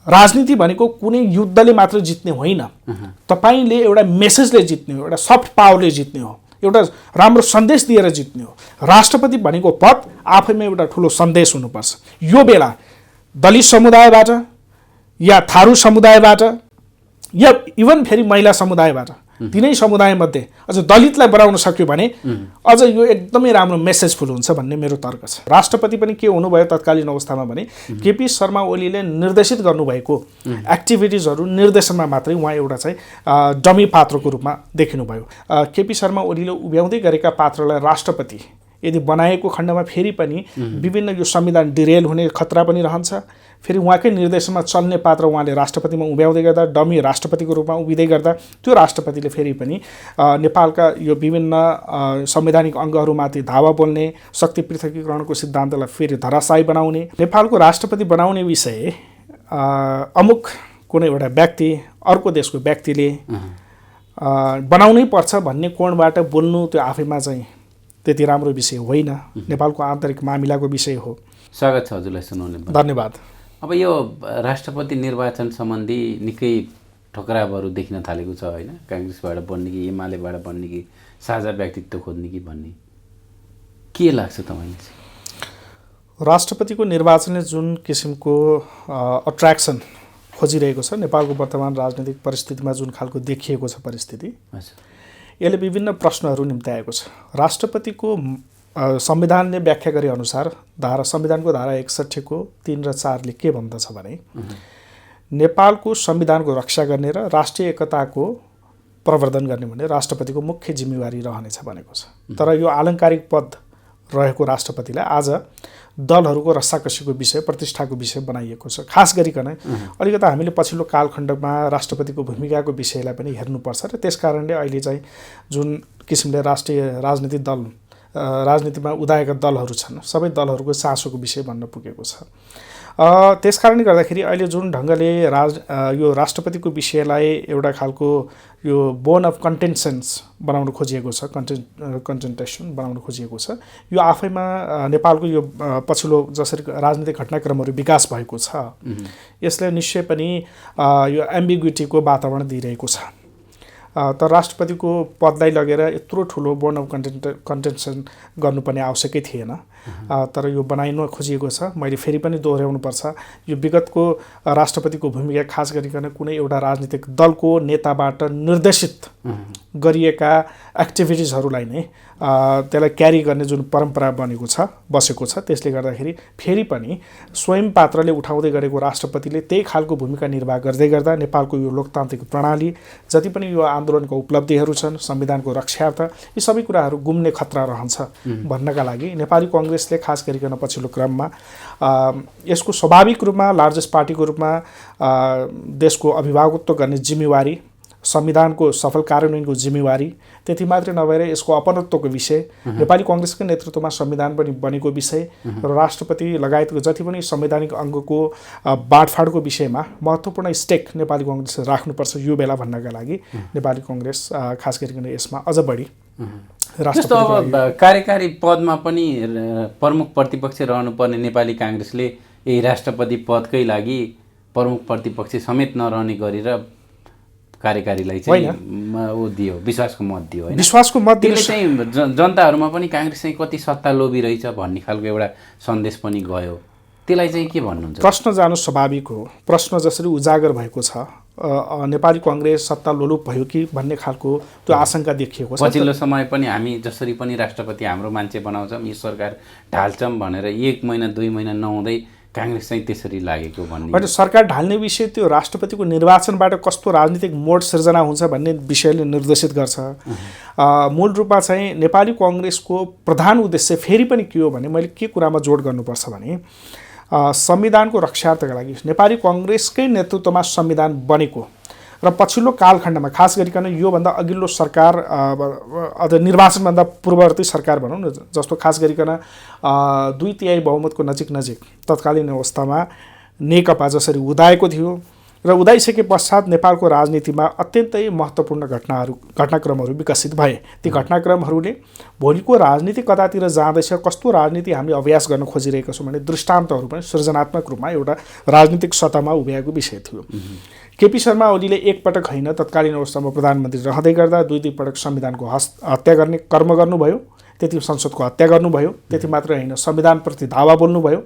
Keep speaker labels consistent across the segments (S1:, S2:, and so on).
S1: राजनीति भनेको कुनै युद्धले मात्र जित्ने होइन, तपाईले एउटा मेसेजले जित्ने हो, एउटा सफ्ट पावरले जित्ने हो, एउटा राम्रो सन्देश दिएर जित्ने हो। राष्ट्रपति भनेको पद आफैमा एउटा ठुलो सन्देश हुनुपर्छ। यो बेला दलित समुदायबाट या थारू समुदायबाट या इभन फेरि महिला समुदायबाट तिनै समुदायमध्ये अझ दलितलाई बनाउन सक्यो भने अझ यो एकदमै राम्रो मेसेजफुल हुन्छ भन्ने मेरो तर्क छ। राष्ट्रपति पनि के हुनुभयो तत्कालीन अवस्थामा भने केपी शर्मा ओलीले निर्देशित गर्नुभएको एक्टिभिटिजहरू निर्देशनमा मात्रै उहाँ एउटा चाहिँ डमी पात्रको रूपमा देखिनुभयो। केपी शर्मा ओलीले उभ्याउँदै गरेका पात्रलाई राष्ट्रपति यदि बनाएको खण्डमा फेरि पनि विभिन्न यो संविधान डिरेल हुने खतरा पनि रहन्छ। फेरि उहाँकै निर्देशनमा चल्ने पात्र उहाँले राष्ट्रपतिमा उभ्याउँदै गर्दा डमी राष्ट्रपतिको रूपमा उभिँदै गर्दा त्यो राष्ट्रपतिले फेरि पनि नेपालका यो विभिन्न संवैधानिक अङ्गहरूमाथि धावा बोल्ने, शक्ति पृथकीकरणको सिद्धान्तलाई फेरि धराशायी बनाउने, नेपालको राष्ट्रपति बनाउने विषय अमुक कुनै एउटा व्यक्ति अर्को देशको व्यक्तिले बनाउनै पर्छ भन्ने कोणबाट बोल्नु त्यो आफैमा चाहिँ त्यति राम्रो विषय होइन, नेपालको आन्तरिक मामिलाको विषय हो।
S2: स्वागत छ हजुरलाई सुनाउने।
S1: धन्यवाद।
S2: अब यो राष्ट्रपति निर्वाचन सम्बन्धी निकै ठोकरावहरू देखिन थालेको छ होइन, काङ्ग्रेसबाट बन्ने कि एमालेबाट बन्ने कि साझा व्यक्तित्व खोज्ने कि भन्ने के लाग्छ तपाईँलाई?
S1: राष्ट्रपतिको निर्वाचनले जुन किसिमको अट्र्याक्सन खोजिरहेको छ नेपालको वर्तमान राजनीतिक परिस्थितिमा, जुन खालको देखिएको छ परिस्थिति, यसले विभिन्न प्रश्नहरू निम्त्याएको छ। राष्ट्रपतिको संविधानले व्याख्या गरे अनुसार संविधानको धारा 61 को 3 र 4 ले के भन्दछ भने नेपालको संविधानको रक्षा गर्ने र राष्ट्रिय एकताको प्रवर्धन गर्ने भने राष्ट्रपतिको मुख्य जिम्मेवारी रहनेछ भनेको छ। तर यो आलङ्कारिक पद रहेको राष्ट्रपतिलाई आज दलहरूको रस्साकसीको विषय, प्रतिष्ठाको विषय बनाइएको छ। खास गरिकन अलिकता हामीले पछिल्लो कालखण्डमा राष्ट्रपतिको भूमिकाको विषयलाई पनि हेर्नुपर्छ र त्यसकारणले अहिले चाहिँ जुन किसिमले राष्ट्रिय राजनीतिमा उदाएका दलहरू छन्, सबै दलहरूको चासोको विषय बन्न पुगेको छ। त्यसकारणले गर्दाखेरि अहिले जुन ढङ्गले यो राष्ट्रपतिको विषयलाई एउटा खालको यो बोन अफ कन्टेन्सन्स बनाउन खोजिएको छ, कन्टेन्टेसन बनाउन खोजिएको छ, यो आफैमा नेपालको यो पछिल्लो जसरी राजनीतिक घटनाक्रमहरू विकास भएको छ यसले निश्चय पनि यो एम्बिग्युटीको वातावरण दिइरहेको छ। तर राष्ट्रपतिको पदलाई लगेर यत्रो ठुलो बोन अफ कन्टेन्सन गर्नुपर्ने आवश्यकै थिएन, तर यो बनाइन खोजिएको छ। मैले फेरि पनि दोहोऱ्याउनुपर्छ, यो विगतको राष्ट्रपतिको भूमिका खास गरिकन कुनै एउटा राजनीतिक दलको नेताबाट निर्देशित गरिएका एक्टिभिटिजहरूलाई नै त्यसलाई क्यारी गर्ने जुन परम्परा बसेको छ, त्यसले गर्दाखेरि फेरि पनि स्वयं पात्रले उठाउँदै गरेको राष्ट्रपतिले त्यही खालको भूमिका निर्वाह गर्दै गर्दा नेपालको यो लोकतान्त्रिक प्रणाली, जति पनि यो आन्दोलनको उपलब्धिहरू छन्, संविधानको रक्षार्थ, यी सबै कुराहरू गुम्ने खतरा रहन्छ भन्नका लागि नेपाली कांग्रेसले खास गरिकन पछिल्लो क्रममा यसको स्वाभाविक रूपमा लार्जेस्ट पार्टीको रूपमा देशको अभिभावकत्व गर्ने जिम्मेवारी, संविधानको सफल कार्यान्वयनको जिम्मेवारी, त्यति मात्रै नभएर यसको अपनत्वको विषय, नेपाली कांग्रेसकै नेतृत्वमा संविधान पनि बनेको विषय र राष्ट्रपति लगायतको जति पनि संवैधानिक अङ्गको बाँडफाँडको विषयमा महत्त्वपूर्ण स्टेक नेपाली कांग्रेसले राख्नुपर्छ यो बेला भन्नका लागि नेपाली कांग्रेस खास गरिकन यसमा अझ बढी
S2: जस्तो अब कार्यकारी पदमा पनि प्रमुख प्रतिपक्ष रहनुपर्ने नेपाली कांग्रेसले यही राष्ट्रपति पदकै लागि प्रमुख प्रतिपक्ष समेत नरहने गरेर कार्यकारीलाई चाहिँ दियो, विश्वासको मत दियो हैन।
S1: विश्वासको मत दिले
S2: चाहिँ जनताहरुमा पनि कांग्रेस चाहिँ कति सत्ता लोभी रहेछ भन्ने खालको एउटा सन्देश पनि गयो। त्यसलाई चाहिँ के भन्नुहुन्छ?
S1: प्रश्न जानु स्वाभाविक हो। प्रश्न जसरी उजागर भएको छ, नेपाली कांग्रेस सत्ता लोलुप भयो कि भन्ने खालको त्यो आशंका देखिएको छ।
S2: पछिल्लो समय पनि हामी जसरी पनि राष्ट्रपति हाम्रो मान्छे बनाउँछौँ, यो सरकार ढाल्छौँ भनेर 1 महिना 2 महिना नहुँदै कांग्रेस चाहिँ त्यसरी लागेको भन्ने
S1: होइन। सरकार ढाल्ने विषय त्यो राष्ट्रपतिको निर्वाचनबाट कस्तो राजनीतिक मोड सिर्जना हुन्छ भन्ने विषयले निर्देशित गर्छ। मूल रूपमा चाहिँ नेपाली कांग्रेसको प्रधान उद्देश्य फेरि पनि के हो भने मैले के कुरामा जोड गर्नुपर्छ भने संविधानको रक्षार्थका लागि नेपाली कांग्रेसकै नेतृत्वमा संविधान बनेको र पछिल्लो कालखण्डमा खास गरिकन योभन्दा अघिल्लो सरकार अझ निर्वाचनभन्दा पूर्ववर्ती सरकार भनौँ न, जस्तो खास गरिकन 2/3 बहुमतको नजिक तत्कालीन अवस्थामा नेकपा जसरी उदाएको थियो, र उदाइसके पश्चात नेपालको राजनीतिमा अत्यन्तै महत्त्वपूर्ण घटनाक्रमहरू विकसित भए। ती घटनाक्रमहरूले भोलिको राजनीति कतातिर जाँदैछ, कस्तो राजनीति हामीले अभ्यास गर्न खोजिरहेका छौँ भन्ने दृष्टान्तहरू पनि सृजनात्मक रूपमा एउटा राजनीतिक सतहमा उभ्याएको विषय थियो। केपी शर्मा ओलीले एकपटक होइन तत्कालीन अवस्थामा प्रधानमन्त्री रहँदै गर्दा दुई पटक संविधानको हत्या गर्ने कर्म गर्नुभयो, त्यति संसदको हत्या गर्नुभयो। त्यति मात्र होइन, संविधानप्रति धावा बोल्नुभयो,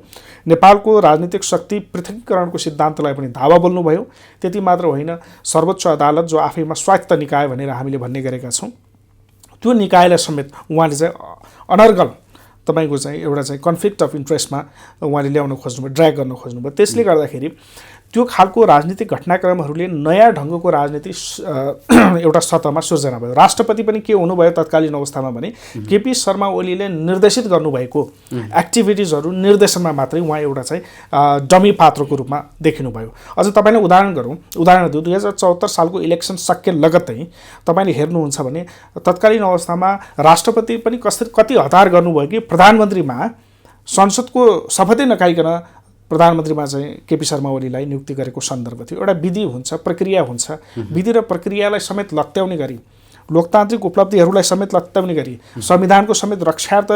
S1: नेपालको राजनीतिक शक्ति पृथकीकरणको सिद्धान्तलाई पनि धावा बोल्नुभयो। त्यति मात्र होइन, सर्वोच्च अदालत जो आफैमा स्वायत्त निकाय भनेर हामीले भन्ने गरेका छौँ, त्यो निकायलाई समेत उहाँले चाहिँ अनर्गल तपाईँको चाहिँ एउटा चाहिँ कन्फ्लिक्ट अफ इन्ट्रेस्टमा उहाँले ल्याउन खोज्नुभयो, ड्र्याग गर्न खोज्नुभयो। त्यसले गर्दाखेरि त्यो खालको राजनीतिक घटनाक्रमहरूले नयाँ ढङ्गको राजनीति एउटा सतहमा सिर्जना भयो। राष्ट्रपति पनि के हुनुभयो तत्कालीन अवस्थामा भने केपी शर्मा ओलीले निर्देशित गर्नुभएको एक्टिभिटिजहरू निर्देशनमा मात्रै उहाँ एउटा चाहिँ डमी पात्रको रूपमा देखिनुभयो। अझ तपाईँले उदाहरण दिउँ, 2074 सालको इलेक्सन सके लगत्तै तपाईँले हेर्नुहुन्छ भने तत्कालीन अवस्थामा राष्ट्रपति पनि कति हतार गर्नुभयो कि प्रधानमन्त्रीमा संसदको शपथै नखाइकन प्रधानमन्त्रीमा चाहिँ केपी शर्मा ओलीलाई नियुक्ति गरेको सन्दर्भ थियो। एउटा विधि हुन्छ, प्रक्रिया हुन्छ, विधि र प्रक्रियालाई समेत लत्याउने गरी, लोकतान्त्रिक उपलब्धिहरूलाई समेत लत्याउने गरी, संविधानको समेत रक्षार्थ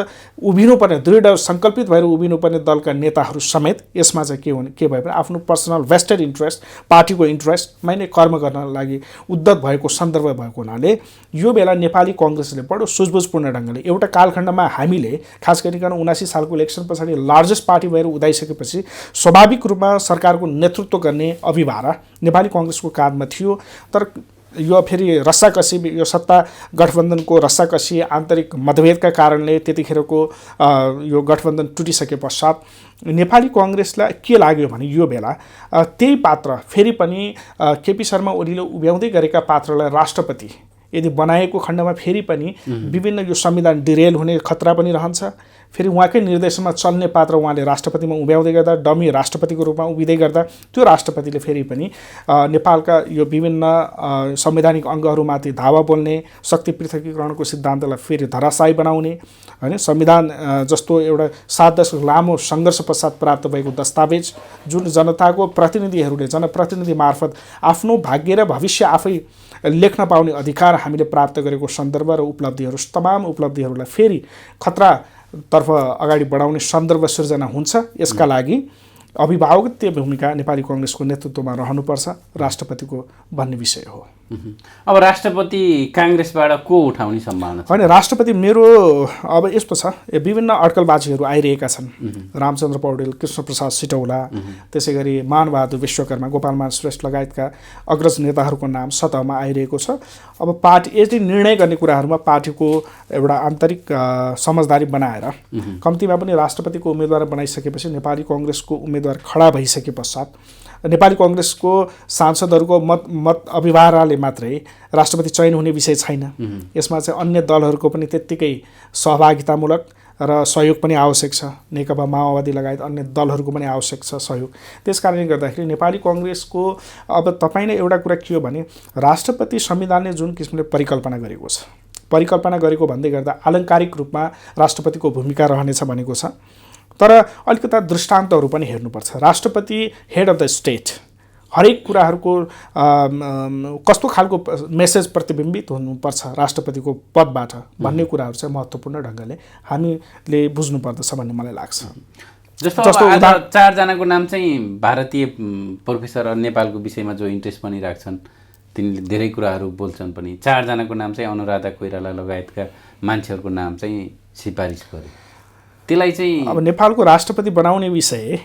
S1: उभिनुपर्ने, दृढ सङ्कल्पित भएर उभिनुपर्ने दलका नेताहरू समेत यसमा चाहिँ के भयो भने आफ्नो पर्सनल भेस्टेड इन्ट्रेस्ट, पार्टीको इन्ट्रेस्टमा नै कर्म गर्न लागि उद्धत भएको सन्दर्भ भएको हुनाले यो बेला नेपाली कङ्ग्रेसले बडो सुझबुझपूर्ण ढङ्गले एउटा कालखण्डमा हामीले खास गरिकन 79 सालको इलेक्सन पछाडि लार्जेस्ट पार्टी भएर उदाइसकेपछि स्वाभाविक रूपमा सरकारको नेतृत्व गर्ने अभिभार नेपाली कङ्ग्रेसको काँधमा थियो। तर यो फेरि रस्साकसी, यो सत्ता गठबन्धनको रस्साकसी, आन्तरिक मतभेदका कारणले त्यतिखेरको यो गठबन्धन टुटिसके पश्चात नेपाली कङ्ग्रेसलाई के लाग्यो भने यो बेला त्यही पात्र फेरि पनि केपी शर्मा ओलीले उभ्याउँदै गरेका पात्रलाई राष्ट्रपति यदि बनाएको खण्डमा फेरि पनि विभिन्न यो संविधान डिरेल हुने खतरा पनि रहन्छ। फेरि उहाँकै निर्देशनमा चल्ने पात्र उहाँले राष्ट्रपतिमा उभ्याउँदै गर्दा, डमी राष्ट्रपतिको रूपमा उभिँदै गर्दा त्यो राष्ट्रपतिले फेरि पनि नेपालका यो विभिन्न संवैधानिक अङ्गहरूमाथि धावा बोल्ने, शक्ति पृथकीकरणको सिद्धान्तलाई फेरि धराशायी बनाउने, होइन, संविधान जस्तो एउटा 7 दशक लामो सङ्घर्ष पश्चात प्राप्त भएको दस्तावेज जुन जनताको प्रतिनिधिहरूले जनप्रतिनिधि मार्फत आफ्नो भाग्य र भविष्य आफै लेख्न पाउने अधिकार हामीले प्राप्त गरेको सन्दर्भ र उपलब्धिहरू, तमाम उपलब्धिहरूलाई फेरि खतरातर्फ अगाडि बढाउने सन्दर्भ सिर्जना हुन्छ। यसका लागि अभिभावकीय भूमिका नेपाली कङ्ग्रेसको नेतृत्वमा रहनुपर्छ राष्ट्रपतिको भन्ने विषय हो।
S2: अब राष्ट्रपति काङ्ग्रेसबाट को उठाउने सम्भावना छ?
S1: होइन, राष्ट्रपति मेरो अब यस्तो छ, विभिन्न अड्कलबाजीहरू आइरहेका छन्। रामचन्द्र पौडेल, कृष्णप्रसाद सिटौला, त्यसै गरी मानबहादुर विश्वकर्मा, गोपालमान श्रेष्ठ लगायतका अग्रज नेताहरूको नाम सतहमा आइरहेको छ। अब पार्टी यदि निर्णय गर्ने कुराहरूमा पार्टीको एउटा आन्तरिक समझदारी बनाएर कम्तीमा पनि राष्ट्रपतिको उम्मेदवार बनाइसकेपछि नेपाली कङ्ग्रेसको उम्मेदवार खडा भइसके पश्चात नेपाली कङ्ग्रेसको सांसदहरूको मत अभिभारले मात्रै राष्ट्रपति चयन हुने विषय छैन। यसमा चाहिँ अन्य दलहरूको पनि त्यत्तिकै सहभागितामूलक र सहयोग पनि आवश्यक छ। नेकपा माओवादी लगायत अन्य दलहरूको पनि आवश्यक छ सहयोग। त्यस कारणले गर्दाखेरि नेपाली कङ्ग्रेसको अब तपाईँले एउटा कुरा के हो भने राष्ट्रपति संविधानले जुन किसिमले परिकल्पना गरेको छ, परिकल्पना गरेको भन्दै गर्दा आलङ्कारिक रूपमा राष्ट्रपतिको भूमिका रहनेछ भनेको छ। तर अलिकता दृष्टान्तहरू पनि हेर्नुपर्छ। राष्ट्रपति हेड अफ द स्टेट, हरेक कुराहरूको कस्तो खालको मेसेज प्रतिबिम्बित हुनुपर्छ राष्ट्रपतिको पदबाट भन्ने कुराहरू चाहिँ महत्त्वपूर्ण ढङ्गले हामीले बुझ्नुपर्दछ भन्ने मलाई लाग्छ।
S2: जस्तो 4जनाको नाम चाहिँ भारतीय प्रोफेसर नेपालको विषयमा जो इन्ट्रेस्ट पनि राख्छन्, तिनले धेरै कुराहरू बोल्छन् पनि। 4जनाको नाम चाहिँ अनुराधा कोइराला लगायतका मान्छेहरूको नाम चाहिँ सिफारिस गर्यो। त्यसलाई चाहिँ
S1: अब नेपालको राष्ट्रपति बनाउने विषय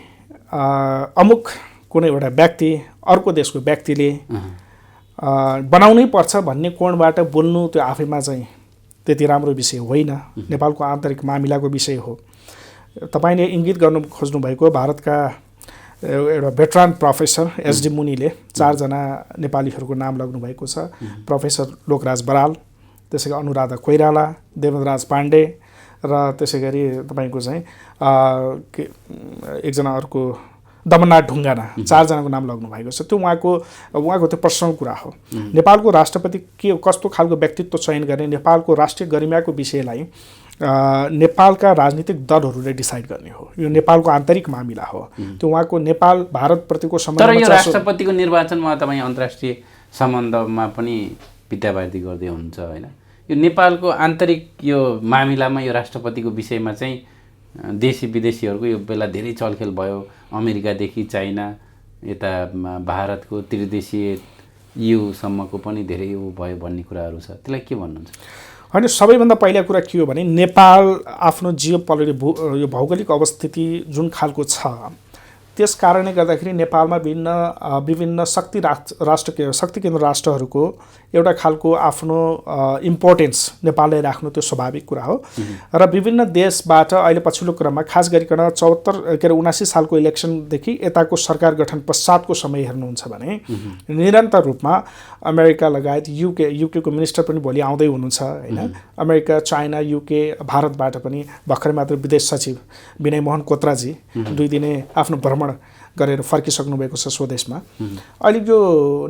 S1: अमुक कुनै एउटा व्यक्ति, अर्को देशको व्यक्तिले बनाउनै पर्छ भन्ने कोणबाट बोल्नु त्यो आफैमा चाहिँ त्यति राम्रो विषय होइन। नेपालको आन्तरिक मामिलाको विषय हो। तपाईँले इङ्गित गर्नु खोज्नुभएको भारतका एउटा भेटरान प्रोफेसर एसडी मुनिले 4जना नेपालीहरूको नाम लाग्नुभएको छ। प्रोफेसर लोकराज बराल, त्यसै गरी अनुराधा कोइराला, देवेन्द्रराज पाण्डे र त्यसै गरी तपाईँको चाहिँ एकजना अर्को दमननाथ ढुङ्गाना, 4जनाको नाम लाग्नु भएको छ। त्यो उहाँको त्यो पर्सनल कुरा हो। नेपालको राष्ट्रपति के कस्तो खालको व्यक्तित्व चयन गर्ने, नेपालको राष्ट्रिय गरिमाको विषयलाई नेपालका राजनीतिक दलहरूले डिसाइड गर्ने हो। यो नेपालको आन्तरिक मामिला हो। त्यो उहाँको नेपाल भारतप्रतिको
S2: तर यो राष्ट्रपतिको निर्वाचनमा तपाईँ अन्तर्राष्ट्रिय सम्बन्धमा पनि विद्यावादी गर्दै हुनुहुन्छ होइन? यो नेपालको आन्तरिक यो मामिलामा यो राष्ट्रपतिको विषयमा चाहिँ देशी विदेशीहरूको यो बेला धेरै चलखेल भयो। अमेरिकादेखि चाइना यता भारतको त्रिदेशीय युसम्मको पनि धेरै यो भयो भन्ने कुराहरू छ। त्यसलाई के भन्नुहुन्छ?
S1: होइन, सबैभन्दा पहिला कुरा के हो भने नेपाल आफ्नो यो भौगोलिक अवस्थिति जुन खालको छ त्यस कारणले गर्दाखेरि नेपालमा विभिन्न शक्ति केन्द्र राष्ट्रहरूको एउटा खालको आफ्नो इम्पोर्टेन्स नेपाललाई राख्नु त्यो स्वाभाविक कुरा हो। र विभिन्न देशबाट अहिले पछिल्लो क्रममा खास गरिकन 79 सालको इलेक्सनदेखि यताको सरकार गठन पश्चातको समय हेर्नुहुन्छ भने निरन्तर रूपमा अमेरिका लगायत युकेको मिनिस्टर पनि भोलि आउँदै हुनुहुन्छ होइन? अमेरिका, चाइना, युके, भारतबाट पनि भर्खरै मात्र विदेश सचिव विनय मोहन कोत्राजी 2 दिने आफ्नो भ्रमण गरेर फर्किसक्नु भएको छ स्वदेशमा। अहिले यो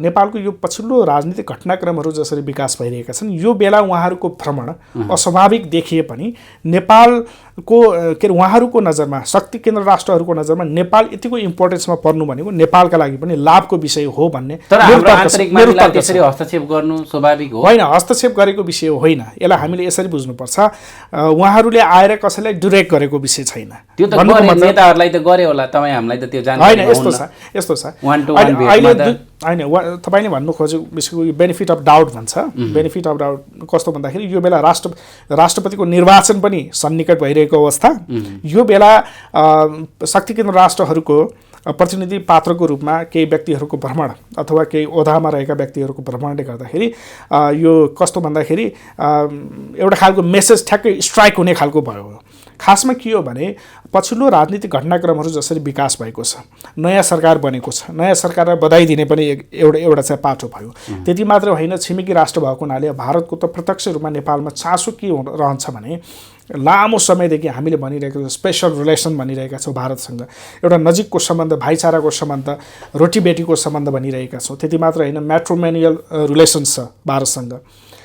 S1: नेपालको यो पछिल्लो राजनीतिक घटनाक्रमहरू जसरी विकास भइरहेका छन् यो बेला उहाँहरूको भ्रमण अस्वाभाविक देखिए पनि नेपालको उहाँहरूको नजरमा शक्ति केन्द्र राष्ट्रहरूको नजरमा नेपाल यतिको इम्पोर्टेन्समा पर्नु भनेको नेपालका लागि पनि लाभको विषय हो भन्ने।
S2: त्यसरी हस्तक्षेप गर्नु स्वाभाविक हो
S1: होइन, हस्तक्षेप गरेको विषय होइन। यसलाई हामीले यसरी बुझ्नुपर्छ, उहाँहरूले आएर कसैलाई डिरेक्ट गरेको विषय छैन।
S2: त्यो त नेताहरूलाई त गरे होला, तपाईँ हामीलाई त त्यो जान्नु
S1: होइन। यस्तो छ अहिले होइन, तपाईँले भन्नु खोजेको विषयको बेनिफिट अफ डाउट भन्छ। बेनिफिट अफ डाउट कस्तो भन्दाखेरि यो बेला राष्ट्रपतिको निर्वाचन पनि सन्निकट भइरहेको अवस्था, यो बेला शक्ति केन्द्र राष्ट्रहरूको प्रतिनिधि पात्रको रूपमा केही व्यक्तिहरूको भ्रमण अथवा केही ओधामा रहेका व्यक्तिहरूको भ्रमणले गर्दाखेरि यो कस्तो भन्दाखेरि एउटा खालको मेसेज ठ्याक्कै स्ट्राइक हुने खालको भयो। खासमा के हो भने पछिल्लो राजनीतिक घटनाक्रमहरू जसरी विकास भएको छ, नयाँ सरकार बनेको छ, नयाँ सरकारलाई बधाई दिने पनि एउटा चाहिँ पाटो भयो। त्यति मात्र होइन, छिमेकी राष्ट्र भएको हुनाले भारतको त प्रत्यक्ष रूपमा नेपालमा चासो के रहन्छ भने लामो समयदेखि हामीले भनिरहेको स्पेसल रिलेसन भनिरहेका छौँ भारतसँग, एउटा नजिकको सम्बन्ध, भाइचाराको सम्बन्ध, रोटीबेटीको सम्बन्ध भनिरहेका छौँ। त्यति मात्र होइन, म्याट्रोमेनियल रिलेसन्स छ भारतसँग।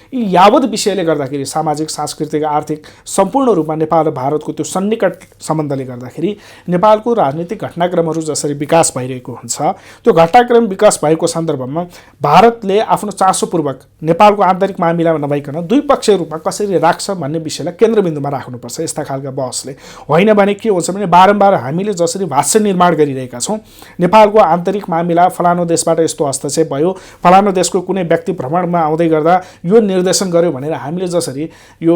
S1: यी यावत विषयले गर्दाखेरि सामाजिक, सांस्कृतिक, आर्थिक सम्पूर्ण रूपमा नेपाल र भारतको त्यो सन्निकट सम्बन्धले गर्दाखेरि नेपालको राजनीतिक घटनाक्रमहरू जसरी विकास भइरहेको हुन्छ त्यो घटनाक्रम विकास भएको सन्दर्भमा भारतले आफ्नो चासोपूर्वक नेपालको आन्तरिक मामिलामा नभइकन द्विपक्षीय रूपमा कसरी राख्छ भन्ने विषयलाई केन्द्रबिन्दुमा राख्नुपर्छ यस्ता खालका बहसले। होइन भने के हुन्छ भने बारम्बार हामीले जसरी भाष्य निर्माण गरिरहेका छौँ, नेपालको आन्तरिक मामिला फलानो देशबाट यस्तो हस्तक्षेप भयो, फलानो देशको कुनै व्यक्ति भ्रमणमा आउँदै गर्दा यो निर्देशन गर्यो भनेर हामीले जसरी यो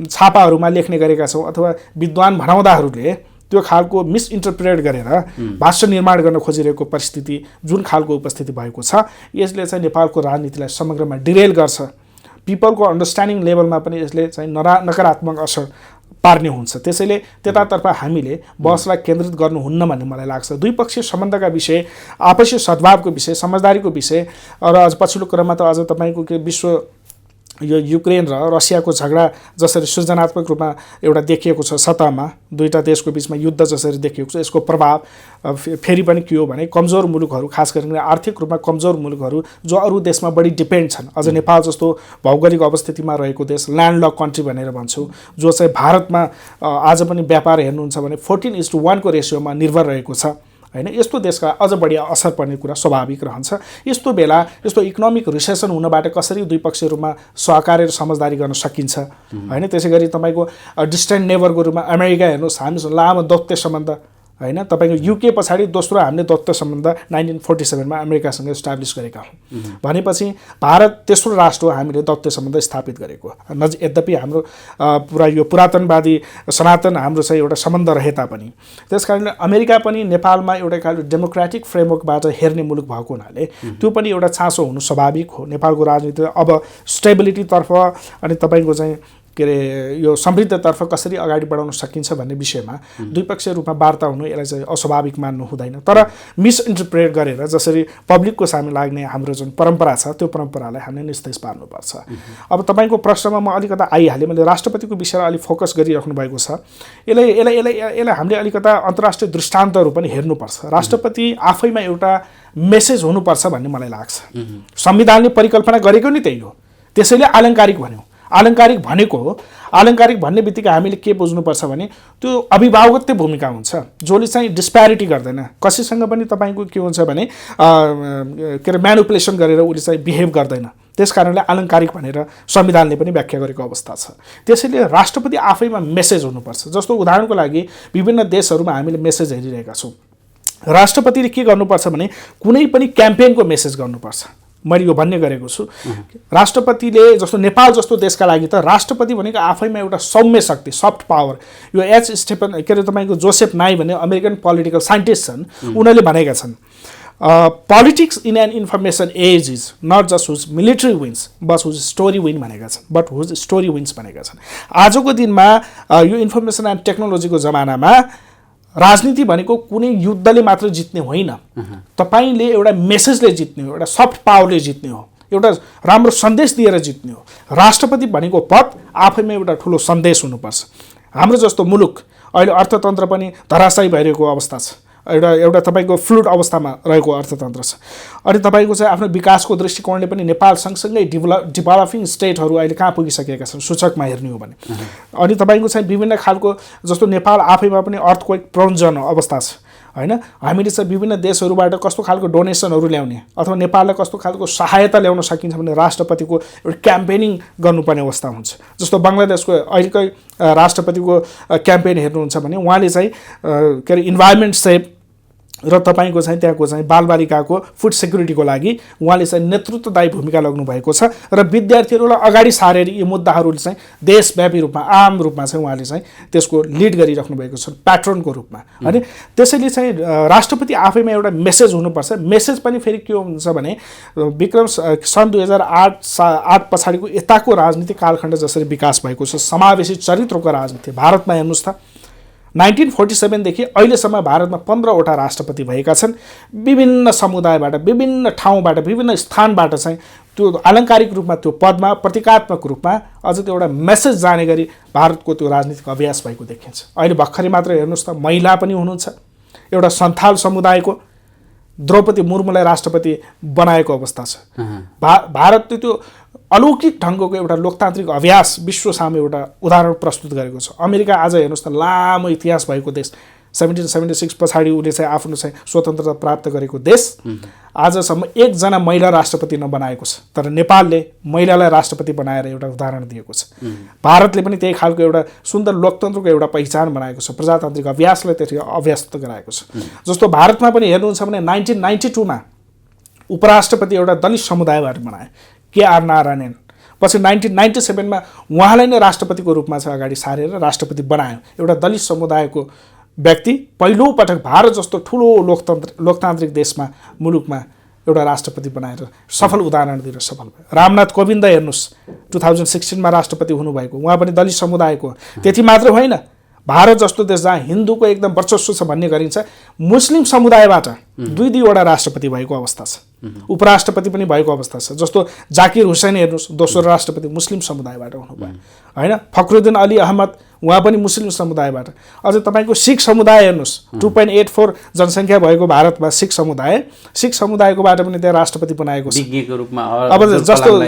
S1: छापाहरूमा लेख्ने गरेका छौँ अथवा विद्वान भनाउँदाहरूले त्यो खालको मिसइन्टरप्रेट गरेर भाष्य निर्माण गर्न खोजिरहेको परिस्थिति जुन खालको उपस्थिति भएको छ, यसले चाहिँ नेपालको राजनीतिलाई समग्रमा डिरेल गर्छ। पिपलको अन्डरस्ट्यान्डिङ लेभलमा पनि यसले चाहिँ नकारात्मक असर पार्ने हुन्छ। त्यसैले त्यतातर्फ हामीले बहसलाई केन्द्रित गर्नुहुन्न भन्ने मलाई लाग्छ। द्विपक्षीय सम्बन्धका विषय, आपसी सद्भावको विषय, समझदारीको विषय र अझ पछिल्लो क्रममा त अझ तपाईँको के विश्व यो युक्रेन र रसियाको झगडा जसरी सृजनात्मक रूपमा एउटा देखिएको छ, सतहमा दुईटा देशको बिचमा युद्ध जसरी देखिएको छ, यसको प्रभाव फेरि पनि के हो भने कमजोर मुलुकहरू, खास गरेर आर्थिक रूपमा कमजोर मुलुकहरू जो अरू देशमा बढी डिपेन्ड छन्, अझ नेपाल जस्तो भौगोलिक अवस्थितिमा रहेको देश, ल्यान्डलक कन्ट्री भनेर भन्छु, जो चाहिँ भारतमा आज पनि व्यापार हेर्नुहुन्छ भने 14:1 को रेसियोमा निर्भर रहेको छ हैन। यस्तो देशका अझ बढी असर पर्ने कुरा स्वाभाविक रहन्छ। यस्तो बेला यस्तो इकोनोमिक रिसेसन हुनबाट कसरी द्विपक्षीय रूपमा सहकार्य र समझदारी गर्न सकिन्छ हैन। त्यसैगरी तपाईको डिस्टेन्ट नेबरको रूपमा अमेरिका हेर्नुस्, हामीसँग लामो दौत्य सम्बन्ध हैन। तपाईको युके पछाडि दोस्रो हामीले दौत्य सम्बन्ध 1947 मा अमेरिकासँग इस्टाब्लिस गरेका हौं भनेपछि भारत तेस्रो राष्ट्र हो हामीले दौत्य सम्बन्ध स्थापित गरेको। यद्यपि हाम्रो पुरा यो पुरातनवादी सनातन हाम्रो चाहिँ एउटा सम्बन्ध रहे तापनि त्यसकारणले अमेरिका पनि नेपालमा एउटा खालको डेमोक्रेटिक फ्रेमवर्कबाट हेर्ने मुलुक भएको हुनाले त्यो पनि एउटा चासो हुनु स्वाभाविक हो। नेपालको राजनीति अब स्टेबिलिटीतर्फ अनि तपाईको चाहिँ के अरे यो समृद्धतर्फ कसरी अगाडि बढाउन सकिन्छ भन्ने विषयमा द्विपक्षीय रूपमा वार्ता हुनु यसलाई चाहिँ अस्वाभाविक मान्नु हुँदैन। तर मिसइन्टरप्रेट गरेर जसरी पब्लिकको सामु लाग्ने हाम्रो जुन परम्परा छ त्यो परम्परालाई हामीले निस्तेज पार्नुपर्छ। अब तपाईको प्रश्नमा म अलिकता आइहालेँ, मैले राष्ट्रपतिको विषयमा अलि फोकस गरिराख्नु भएको छ। यसलाई हामीले अलिकता अन्तर्राष्ट्रिय दृष्टान्तहरू पनि हेर्नुपर्छ। राष्ट्रपति आफैमा एउटा मेसेज हुनुपर्छ भन्ने मलाई लाग्छ। संविधानले परिकल्पना गरेको नि त्यही हो, त्यसैले आलङ्कारिक भन्यो। आलङ्कारिक भनेको हो। आलङ्कारिक भन्ने बित्तिकै हामीले के बुझ्नुपर्छ भने त्यो अभिभावकत्व भूमिका हुन्छ, जसले चाहिँ डिस्प्यारिटी गर्दैन, कसैसँग पनि तपाईँको के हुन्छ भने के अरे म्यानुपुलेसन गरेर उसले चाहिँ बिहेभ गर्दैन। त्यस कारणले आलङ्कारिक भनेर संविधानले पनि व्याख्या गरेको अवस्था छ। त्यसैले राष्ट्रपति आफैमा मेसेज हुनुपर्छ। जस्तो उदाहरणको लागि विभिन्न देशहरूमा हामीले मेसेज हेरिरहेका छौँ। राष्ट्रपतिले के गर्नुपर्छ भने कुनै पनि क्याम्पेनको मेसेज गर्नुपर्छ। मैले यो भन्ने गरेको छु, राष्ट्रपतिले जस्तो नेपाल जस्तो देशका लागि त राष्ट्रपति भनेको आफैमा एउटा सौम्य शक्ति, सफ्ट पावर। यो एच स्टेफन के अरे तपाईँको जोसेफ नाई भन्ने अमेरिकन पोलिटिकल साइन्टिस्ट छन्, उनीहरूले भनेका छन् politics in an information age is not just whose military wins but whose story win भनेका छन्, बट हुज स्टोरी विन्स भनेका छन्। आजको दिनमा यो इन्फर्मेसन एन्ड टेक्नोलोजीको जमानामा राजनीति भनेको कुनै युद्धले मात्र जित्ने होइन, तपाईँले एउटा मेसेजले जित्ने हो, एउटा सफ्ट पावरले जित्ने हो, एउटा राम्रो सन्देश दिएर जित्ने हो। राष्ट्रपति भनेको पद आफैमा एउटा ठुलो सन्देश हुनुपर्छ। हाम्रो जस्तो मुलुक अहिले अर्थतन्त्र पनि धराशायी भइरहेको अवस्था छ, एउटा तपाईँको फ्लुइड अवस्थामा रहेको अर्थतन्त्र छ। अनि तपाईँको चाहिँ आफ्नो विकासको दृष्टिकोणले पनि नेपाल सँगसँगै डेभलपिङ स्टेटहरू अहिले कहाँ पुगिसकेका छन् सूचकमा हेर्ने हो भने। अनि तपाईँको चाहिँ विभिन्न खालको जस्तो नेपाल आफैमा पनि अर्थक्वेक प्रोन अवस्था छ होइन। हामीले चाहिँ विभिन्न देशहरूबाट कस्तो खालको डोनेसनहरू ल्याउने अथवा नेपाललाई कस्तो खालको सहायता ल्याउन सकिन्छ भने राष्ट्रपतिको एउटा क्याम्पेनिङ गर्नुपर्ने अवस्था हुन्छ। जस्तो बङ्गलादेशको अहिलेकै राष्ट्रपतिको क्याम्पेन हेर्नुहुन्छ भने उहाँले चाहिँ के अरे इन्भाइरोमेन्ट सेभ र तपाईँको चाहिँ त्यहाँको चाहिँ बालबालिकाको फुड सेक्युरिटीको लागि उहाँले चाहिँ नेतृत्वदायी भूमिका लग्नु भएको छ र विद्यार्थीहरूलाई अगाडि सारेर यी मुद्दाहरू चाहिँ देशव्यापी रूपमा आम रूपमा चाहिँ उहाँले चाहिँ त्यसको लिड गरिराख्नु भएको छ प्याट्रनको रूपमा। अनि त्यसैले चाहिँ राष्ट्रपति आफैमा एउटा मेसेज हुनुपर्छ। मेसेज पनि फेरि के हुन्छ भने विक्रम सन् 2008 पछाडिको यताको राजनीतिक कालखण्ड जसरी विकास भएको छ, समावेशी चरित्रको राजनीति भारतमा हेर्नुहोस् त 1947 देखि अहिलेसम्म भारतमा 15वटा राष्ट्रपति भएका छन्। विभिन्न समुदायबाट, विभिन्न ठाउँबाट, विभिन्न स्थानबाट चाहिँ त्यो आलङ्कारिक रूपमा त्यो पदमा प्रतीकात्मक रूपमा अझ त्यो एउटा मेसेज जाने गरी भारतको त्यो राजनीतिक अभ्यास भएको देखिन्छ। अहिले भर्खरै मात्र हेर्नुहोस् त महिला पनि हुनुहुन्छ, एउटा सन्थाल समुदायको द्रौपदी मुर्मुलाई राष्ट्रपति बनाएको अवस्था छ। भारतले त्यो अलौकिक ढङ्गको एउटा लोकतान्त्रिक अभ्यास विश्व सामु एउटा उदाहरण प्रस्तुत गरेको छ। अमेरिका आज हेर्नुहोस् त लामो इतिहास भएको देश, 1776 पछाडि उसले चाहिँ आफ्नो चाहिँ स्वतन्त्रता प्राप्त गरेको देश, आजसम्म एकजना महिला राष्ट्रपति नबनाएको छ। तर नेपालले महिलालाई राष्ट्रपति बनाएर एउटा उदाहरण दिएको छ। भारतले पनि त्यही खालको एउटा सुन्दर लोकतन्त्रको एउटा पहिचान बनाएको छ, प्रजातान्त्रिक अभ्यासलाई त्यसरी अभ्यस्त गराएको छ। जस्तो भारतमा पनि हेर्नुहुन्छ भने 1992 मा उपराष्ट्रपति एउटा दलित समुदायबाट बनाए के.आर. नारायणन, पछि 1997 मा उहाँलाई नै राष्ट्रपतिको रूपमा चाहिँ अगाडि सारेर राष्ट्रपति बनायो। एउटा दलित समुदायको व्यक्ति पहिलो पटक भारत जस्तो ठुलो लोकतान्त्रिक देशमा मुलुकमा एउटा राष्ट्रपति बनाएर सफल उदाहरण दिएर सफल भयो। रामनाथ कोविन्द हेर्नुहोस् 2016 मा राष्ट्रपति हुनुभएको, उहाँ पनि दलित समुदायको। त्यति मात्र होइन, भारत जस्तो देश जहाँ हिन्दूको एकदम वर्चस्व छ भन्ने गरिन्छ, मुस्लिम समुदायबाट दुईवटा राष्ट्रपति भएको अवस्था छ, उपराष्ट्रपति पनि भएको अवस्था छ। जस्तो जाकिर हुसैन हेर्नुहोस् दोस्रो राष्ट्रपति मुस्लिम समुदायबाट हुनुभयो होइन। फखरुद्दिन अली अहमद उहाँ पनि मुस्लिम समुदायबाट। अझ तपाईँको सिख समुदाय हेर्नुहोस् 2.84 जनसङ्ख्या भएको भारतमा सिख समुदायकोबाट पनि त्यहाँ राष्ट्रपति बनाएको छ। अब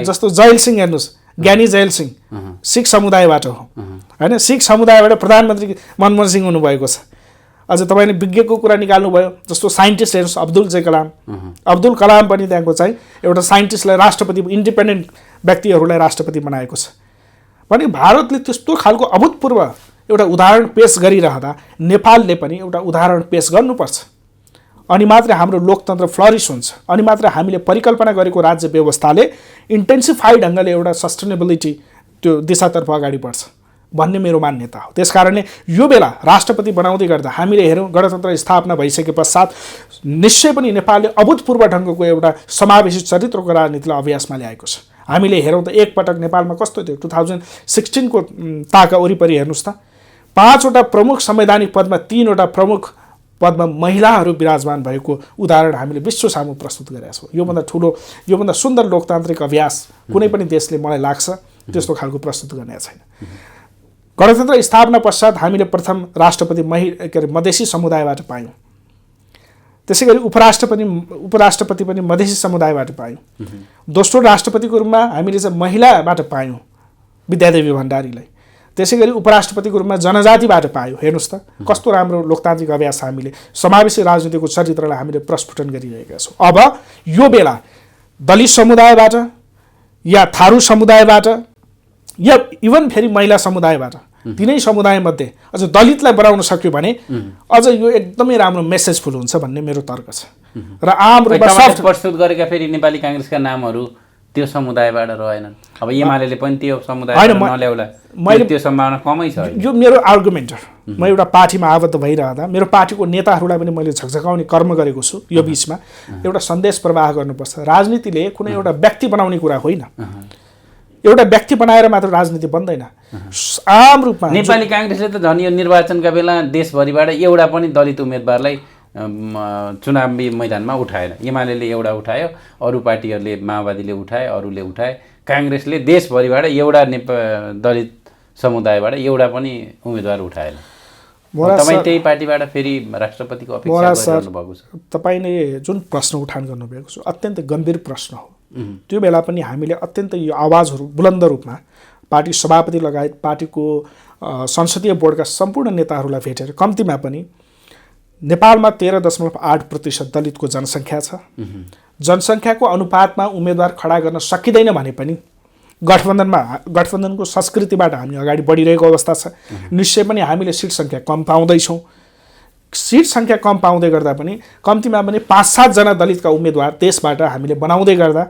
S1: जस्तो जैल सिंह हेर्नुहोस्, ज्ञानी जैल सिंह सिख समुदायबाट हो होइन। सिख समुदायबाट प्रधानमन्त्री मनमोहन सिंह हुनुभएको छ। अझ तपाईँले विज्ञको कुरा निकाल्नुभयो, जस्तो साइन्टिस्ट हेर्नुहोस् अब्दुल कलाम पनि त्यहाँको चाहिँ एउटा साइन्टिस्टलाई राष्ट्रपति, इन्डिपेन्डेन्ट व्यक्तिहरूलाई राष्ट्रपति बनाएको छ। भने भारतले त्यस्तो खालको अभूतपूर्व एउटा उदाहरण पेश गरिरहँदा नेपालले पनि एउटा उदाहरण पेश गर्नुपर्छ। अनि मात्र हाम्रो लोकतन्त्र फ्लरिस हुन्छ, अनि मात्र हामीले परिकल्पना गरेको राज्य व्यवस्थाले इन्टेन्सिफाइड ढङ्गले एउटा सस्टेनेबिलिटी त्यो दिशातर्फ अगाडि बढ्छ भन्ने मेरो मान्यता हो। त्यसकारणले यो बेला राष्ट्रपति बनाउँदै गर्दा हामीले हेरौँ गणतन्त्र स्थापना भइसके पश्चात निश्चय पनि नेपालले अभूतपूर्व ढङ्गको एउटा समावेशी चरित्रको राजनीतिलाई अभ्यासमा ल्याएको छ। हामीले हेरौँ त एकपटक नेपालमा कस्तो थियो 2016 को ताका वरिपरि हेर्नुहोस् त 5वटा प्रमुख संवैधानिक पदमा 3वटा प्रमुख पदमा महिलाहरू विराजमान भएको उदाहरण हामीले विश्व सामु प्रस्तुत गरेका छौँ। योभन्दा ठुलो, योभन्दा सुन्दर लोकतान्त्रिक अभ्यास कुनै पनि देशले मलाई लाग्छ त्यस्तो खालको प्रस्तुत गर्ने छैन। गणतन्त्र स्थापना पश्चात हामीले प्रथम राष्ट्रपति मधेसी समुदायबाट पायौँ, त्यसै गरी उपराष्ट्रपति पनि मधेसी समुदायबाट पायौँ। दोस्रो राष्ट्रपतिको रूपमा हामीले चाहिँ महिलाबाट पायौँ, विद्यादेवी भण्डारीलाई। त्यसै गरी उपराष्ट्रपतिको रूपमा जनजातिबाट पायो। हेर्नुहोस् त कस्तो राम्रो लोकतान्त्रिक अभ्यास हामीले समावेशी राजनीतिको चरित्रलाई हामीले प्रस्फुटन गरिरहेका छौँ। अब यो बेला दलित समुदायबाट या थारू समुदायबाट या इभन फेरि महिला समुदायबाट तिनै समुदायमध्ये अझ दलितलाई बनाउन सक्यो भने अझ यो एकदमै राम्रो मेसेजफुल हुन्छ भन्ने मेरो तर्क छ। र आम रूपमा
S2: प्रस्तुत गरेका फेरि नेपाली काङ्ग्रेसका नामहरू त्यो समुदायबाट रहेनन्। अब एमाले पनि त्यो समुदायबाट नल्याउला, मैले त्यो सम्भावना कमै छ।
S1: यो मेरो आर्गुमेन्ट हो। म एउटा पार्टीमा आबद्ध भइरहँदा मेरो पार्टीको नेताहरूलाई पनि मैले झकझकाउने कर्म गरेको छु। यो बिचमा एउटा सन्देश प्रवाह गर्नुपर्छ। राजनीतिले कुनै एउटा व्यक्ति बनाउने कुरा होइन। एउटा व्यक्ति बनाएर मात्र राजनीति बन्दैन। आम रूपमा
S2: नेपाली काङ्ग्रेसले त झन् यो निर्वाचनका बेला देशभरिबाट एउटा पनि दलित उम्मेदवारलाई चुनावी मैदानमा उठाएन। एमाले एउटा उठायो, अरू पार्टीहरूले माओवादीले उठाए, अरूले उठाए। काङ्ग्रेसले देशभरिबाट एउटा दलित समुदायबाट एउटा पनि उम्मेदवार उठाएन। तपाईँ त्यही पार्टीबाट फेरि राष्ट्रपतिको अपेक्षा गरिरहनु भएको छ।
S1: तपाईँले जुन प्रश्न उठान गर्नुभएको छ अत्यन्त गम्भीर प्रश्न हो। त्यो बेला पनि हामीले अत्यन्त यो आवाजहरू बुलन्द रूपमा पार्टी सभापति लगायत पार्टीको संसदीय बोर्डका सम्पूर्ण नेताहरूलाई भेटेर कम्तीमा पनि नेपालमा 13.8% दलितको जनसङ्ख्या छ। जनसङ्ख्याको अनुपातमा उम्मेदवार खडा गर्न सकिँदैन भने पनि गठबन्धनको संस्कृतिबाट हामी अगाडि बढिरहेको अवस्था छ। निश्चय पनि हामीले सिट सङ्ख्या कम पाउँदैछौँ। सिट सङ्ख्या कम पाउँदै गर्दा पनि कम्तीमा पनि 5-7 जना दलितका उम्मेदवार देशबाट हामीले बनाउँदै गर्दा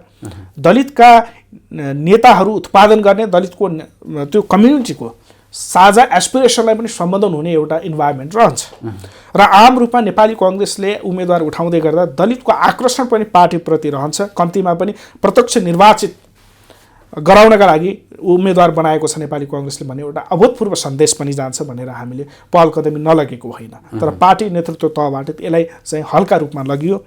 S1: दलितका नेताहरू उत्पादन गर्ने दलितको त्यो कम्युनिटीको साझा एस्पिरेसनलाई पनि सम्बोधन हुने एउटा इन्भाइरोमेन्ट रहन्छ। र आम रूपमा नेपाली काङ्ग्रेसले उम्मेदवार उठाउँदै गर्दा दलितको आकर्षण पनि पार्टीप्रति रहन्छ। कम्तीमा पनि प्रत्यक्ष निर्वाचित गराउनका लागि उम्मेदवार बनाएको छ नेपाली काङ्ग्रेसले भन्ने एउटा अभूतपूर्व सन्देश पनि जान्छ भनेर हामीले पहल कदमी नलगेको होइन। तर पार्टी नेतृत्व तहबाट यसलाई चाहिँ हल्का रूपमा लगियो।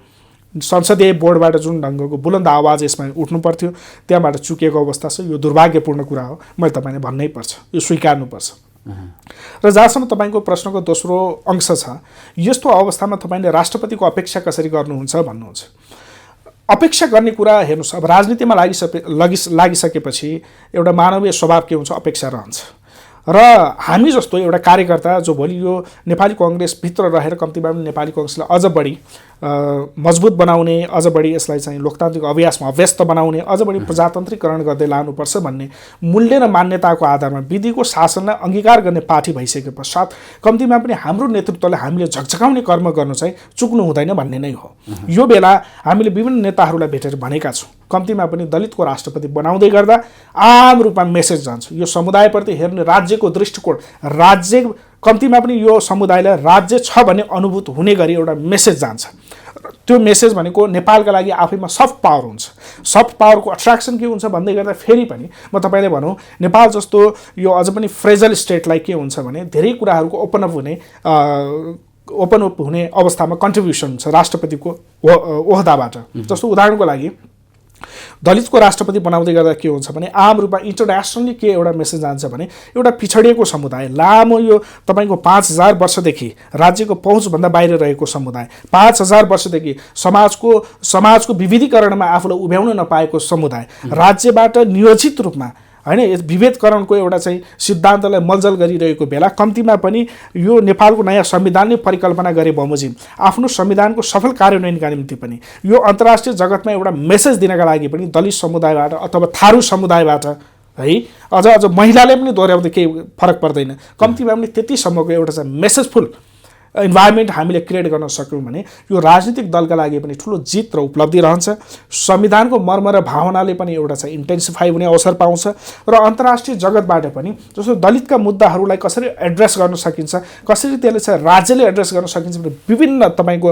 S1: संसदीय बोर्डबाट जुन ढङ्गको बुलन्द आवाज यसमा उठ्नु पर्थ्यो त्यहाँबाट चुकेको अवस्था छ। यो दुर्भाग्यपूर्ण कुरा हो। मैले तपाईँले भन्नै पर्छ, यो स्वीकार्नुपर्छ। र जहाँसम्म तपाईँको प्रश्नको दोस्रो अंश छ, यस्तो अवस्थामा तपाईँले राष्ट्रपतिको अपेक्षा कसरी गर्नुहुन्छ भन्नुहुन्छ। अपेक्षा गर्ने कुरा हेर्नुहोस्, अब राजनीतिमा लागिसकेपछि एउटा मानवीय स्वभाव के हुन्छ, अपेक्षा रहन्छ। र हामी जस्तो एउटा कार्यकर्ता जो भोलि यो नेपाली काङ्ग्रेसभित्र रहेर कम्तीमा पनि नेपाली काङ्ग्रेसलाई अझ बढी मजबुत बनाउने, अझ बढी यसलाई चाहिँ लोकतान्त्रिक अभ्यासमा अभ्यस्त बनाउने, अझ बढी प्रजातन्त्रीकरण गर्दै लानुपर्छ भन्ने मूल्य र मान्यताको आधारमा विधिको शासनलाई अङ्गीकार गर्ने पार्टी भइसके पश्चात कम्तीमा पनि हाम्रो नेतृत्वले हामीले झकझकाउने कर्म गर्नु चाहिँ चुक्नु हुँदैन भन्ने नै हो। यो बेला हामीले विभिन्न नेताहरूलाई भेटेर भनेका छौँ, कम्तीमा पनि दलितको राष्ट्रपति बनाउँदै गर्दा आम रूपमा मेसेज जान्छ। यो समुदायप्रति हेर्ने राज्यको दृष्टिकोण, राज्य कम्तीमा पनि यो समुदायलाई राज्य छ भन्ने अनुभूत हुने गरी एउटा मेसेज जान्छ। त्यो मेसेज भनेको नेपालका लागि आफैमा सफ्ट पावर हुन्छ। सफ्ट पावरको अट्र्याक्सन के हुन्छ भन्दै गर्दा फेरि पनि म तपाईँले भनौँ नेपाल जस्तो यो अझ पनि फ्रेजल स्टेटलाई के हुन्छ भने धेरै कुराहरूको ओपन अप हुने अवस्थामा कन्ट्रिब्युसन हुन्छ राष्ट्रपतिको ओहदाबाट। जस्तो उदाहरणको लागि दलितको राष्ट्रपति बनाउँदै गर्दा के हुन्छ भने आम रूपमा इन्टरनेसनली के एउटा मेसेज जान्छ भने एउटा पिछडिएको समुदाय, लामो यो तपाईँको 5000 वर्षदेखि राज्यको पहुँचभन्दा बाहिर रहेको समुदाय, 5000 वर्षदेखि समाजको विविधीकरणमा आफूलाई उभ्याउन नपाएको समुदाय, राज्यबाट नियोजित रूपमा हैन विभेदकरणको एउटा चाहिँ सिद्धान्तलाई मलजल गरिरहेको बेला कम्तीमा पनि यो नेपालको नयाँ संविधानले परिकल्पना गरे बमोजिम आफ्नो संविधानको सफल कार्यान्वयनका निम्ति पनि यो अन्तर्राष्ट्रिय जगतमा एउटा मेसेज दिनका लागि पनि दलित समुदायबाट अथवा थारू समुदायबाट है अझ महिलाले पनि दोहोऱ्याउँदा केही फरक पर्दैन, कम्तीमा पनि त्यतिसम्मको एउटा चाहिँ मेसेजफुल इन्भाइरोमेन्ट हामीले क्रिएट गर्न सक्यौँ भने यो राजनीतिक दलका लागि पनि ठुलो जित र उपलब्धि रहन्छ। संविधानको मर्म र भावनाले पनि एउटा चाहिँ इन्टेन्सिफाई हुने अवसर पाउँछ र अन्तर्राष्ट्रिय जगतबाट पनि जस्तो दलितका मुद्दाहरूलाई कसरी एड्रेस गर्न सकिन्छ, कसरी त्यसले चाहिँ राज्यले एड्रेस गर्न सकिन्छ भने विभिन्न तपाईँको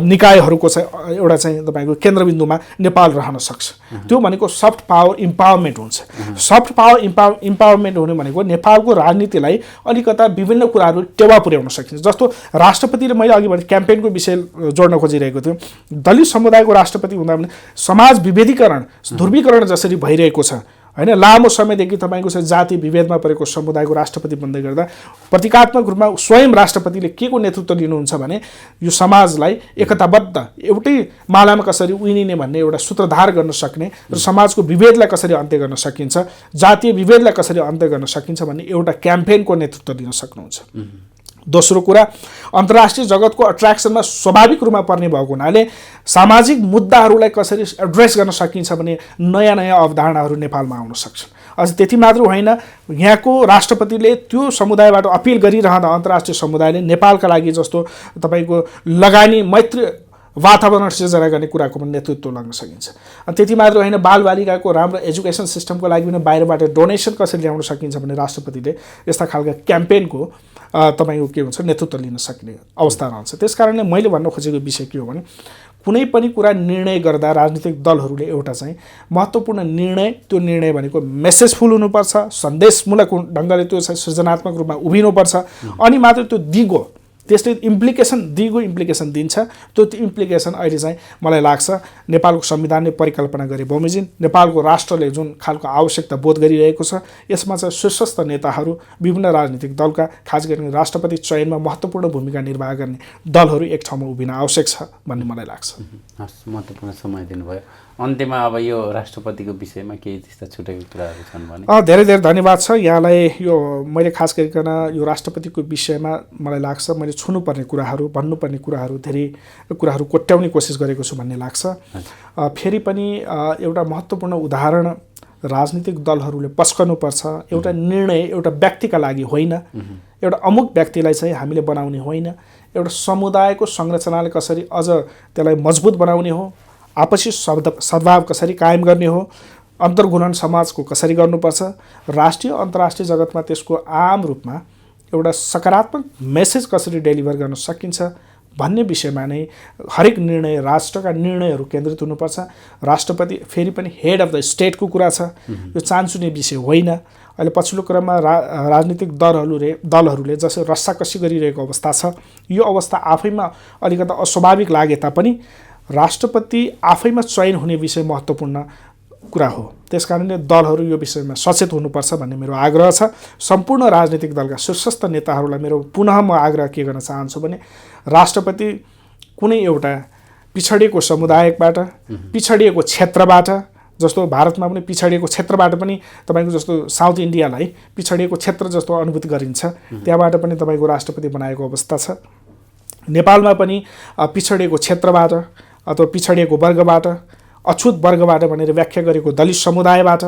S1: निकायहरूको चाहिँ एउटा चाहिँ तपाईँको केन्द्रबिन्दुमा नेपाल रहन सक्छ। त्यो भनेको सफ्ट पावर इम्पावरमेन्ट हुन्छ। सफ्ट पावर इम्पावरमेन्ट हुने भनेको नेपालको राजनीतिलाई अलिकता विभिन्न कुराहरू टेवा पुर्याउन सकिन्छ। जस्तो राष्ट्रपतिले मैले अघि भने क्याम्पेनको विषय जोड्न खोजिरहेको थिएँ। दलित समुदायको राष्ट्रपति हुँदा भने समाज विभेदीकरण ध्रुवीकरण जसरी भइरहेको छ होइन, लामो समयदेखि तपाईँको चाहिँ जाति विभेदमा परेको समुदायको राष्ट्रपति बन्दै गर्दा प्रतीकात्मक रूपमा स्वयं राष्ट्रपतिले के को नेतृत्व लिनुहुन्छ भने यो समाजलाई एकताबद्ध एउटै मालामा कसरी उइनिने भन्ने एउटा सूत्रधार गर्न सक्ने र समाजको विभेदलाई कसरी अन्त्य गर्न सकिन्छ, जातीय विभेदलाई कसरी अन्त्य गर्न सकिन्छ भन्ने एउटा क्याम्पेनको नेतृत्व दिन सक्नुहुन्छ। दोस्रो कुरा, अन्तर्राष्ट्रिय जगतको अट्र्याक्सनमा स्वाभाविक रूपमा पर्ने भएको हुनाले सामाजिक मुद्दाहरूलाई कसरी एड्रेस गर्न सकिन्छ भने नयाँ नयाँ अवधारणाहरू नेपालमा आउन सक्छन्। अझ त्यति मात्र होइन, यहाँको राष्ट्रपतिले त्यो समुदायबाट अपिल गरिरहँदा अन्तर्राष्ट्रिय समुदायले नेपालका लागि जस्तो तपाईँको लगानी मैत्री वातावरण सिर्जना गर्ने कुराको पनि नेतृत्व लाग्न सकिन्छ। अनि त्यति मात्र होइन, बालबालिकाको राम्रो एजुकेसन सिस्टमको लागि पनि बाहिरबाट डोनेसन कसरी ल्याउन सकिन्छ भने राष्ट्रपतिले यस्ता खालका क्याम्पेनको तपाईँको के हुन्छ नेतृत्व लिन सक्ने अवस्था रहन्छ। त्यस कारणले मैले भन्न खोजेको विषय के हो भने कुनै पनि कुरा निर्णय गर्दा राजनीतिक दलहरूले एउटा चाहिँ महत्त्वपूर्ण निर्णय, त्यो निर्णय भनेको मेसेजफुल हुनुपर्छ, सन्देशमूलक ढङ्गले त्यो चाहिँ सृजनात्मक रूपमा उभिनुपर्छ, अनि मात्र त्यो दिगो त्यसले दिगो इम्प्लिकेसन दिन्छ। त्यो इम्प्लिकेसन अहिले चाहिँ मलाई लाग्छ नेपालको संविधानले परिकल्पना गरे बमोजिम नेपालको राष्ट्रले जुन खालको आवश्यकता बोध गरिरहेको छ, यसमा चाहिँ शीर्षस्थ नेताहरू, विभिन्न राजनीतिक दलका, खास गरी राष्ट्रपति चयनमा महत्त्वपूर्ण भूमिका निर्वाह गर्ने दलहरू एक ठाउँमा उभिन आवश्यक छ भन्ने मलाई लाग्छ।
S2: हस्, महत्त्वपूर्ण समय दिनुभयो। अन्त्यमा अब यो राष्ट्रपतिको विषयमा केही त्यस्ता छुटेको कुराहरू छन् भने?
S1: धेरै धेरै धन्यवाद छ यहाँलाई। यो मैले खास गरिकन यो राष्ट्रपतिको विषयमा मलाई लाग्छ मैले छुनुपर्ने कुराहरू, भन्नुपर्ने कुराहरू, धेरै कुराहरू कोट्याउने कोसिस गरेको छु भन्ने लाग्छ। फेरि पनि एउटा महत्त्वपूर्ण उदाहरण राजनीतिक दलहरूले पस्कनुपर्छ। एउटा निर्णय एउटा व्यक्तिका लागि होइन, एउटा अमुक व्यक्तिलाई चाहिँ हामीले बनाउने होइन, एउटा समुदायको संरचनाले कसरी अझ त्यसलाई मजबुत बनाउने हो, आपसी सद्भाव कसरी कायम गर्ने हो, अन्तर्घुलन समाजको कसरी गर्नुपर्छ, राष्ट्रिय अन्तर्राष्ट्रिय जगतमा त्यसको आम रूपमा एउटा सकारात्मक मेसेज कसरी डेलिभर गर्न सकिन्छ भन्ने विषयमा नै हरेक निर्णय, राष्ट्रका निर्णयहरू केन्द्रित हुनुपर्छ। राष्ट्रपति फेरि पनि हेड अफ द स्टेटको कुरा छ, यो चान्चुने विषय होइन। अहिले पछिल्लो क्रममा राजनीतिक दलहरूले जसरी रस्साकसी गरिरहेको अवस्था छ, यो अवस्था आफैमा अलिकता अस्वाभाविक लागे तापनि राष्ट्रपति आफैमा चयन हुने विषय महत्त्वपूर्ण कुरा हो। त्यसकारणले दलहरू यो विषयमा सचेत हुनुपर्छ भन्ने मेरो आग्रह छ। सम्पूर्ण राजनीतिक दलका शीर्षस्थ नेताहरूलाई मेरो पुनः म आग्रह के गर्न चाहन्छु भने राष्ट्रपति कुनै एउटा पिछडिएको समुदायबाट, पिछडिएको क्षेत्रबाट, जस्तो भारतमा पनि पिछडिएको क्षेत्रबाट पनि तपाईँको जस्तो साउथ इन्डियालाई पिछडिएको क्षेत्र जस्तो अनुभूति गरिन्छ, त्यहाँबाट पनि तपाईँको राष्ट्रपति बनाएको अवस्था छ। नेपालमा पनि पिछडिएको क्षेत्रबाट अथवा पिछडिएको वर्गबाट, अछुत वर्गबाट भनेर व्याख्या गरेको दलित समुदायबाट,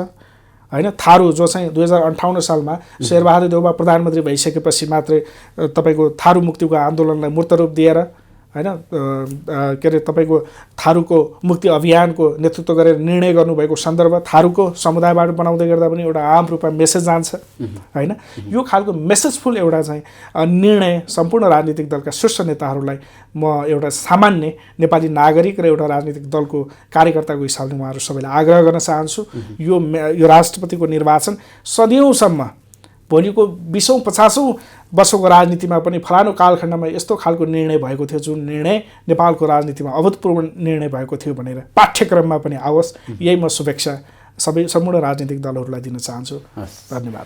S1: होइन, थारू जो चाहिँ 2058 सालमा शेरबहादुर देउवा प्रधानमन्त्री भइसकेपछि मात्रै तपाईँको थारू मुक्तिको आन्दोलनलाई मूर्त रूप दिएर, होइन, के अरे तपाईँको थारूको मुक्ति अभियानको नेतृत्व गरेर निर्णय गर्नुभएको सन्दर्भ थारूको समुदायबाट बनाउँदै गर्दा पनि एउटा आम रूपमा मेसेज जान्छ, होइन। यो खालको मेसेजफुल एउटा चाहिँ निर्णय सम्पूर्ण राजनीतिक दलका शीर्ष नेताहरूलाई म एउटा सामान्य नेपाली नागरिक र एउटा राजनीतिक दलको कार्यकर्ताको हिसाबले उहाँहरू सबैलाई आग्रह गर्न चाहन्छु। यो राष्ट्रपतिको निर्वाचन सदियौँसम्म भोलिको 20औं-50औं वर्षको राजनीतिमा पनि फलानु कालखण्डमा यस्तो खालको निर्णय भएको थियो जुन निर्णय नेपालको राजनीतिमा अभूतपूर्व निर्णय भएको थियो भनेर पाठ्यक्रममा पनि आओस्, यही म शुभेच्छा सम्पूर्ण राजनीतिक दलहरूलाई दिन चाहन्छु। धन्यवाद।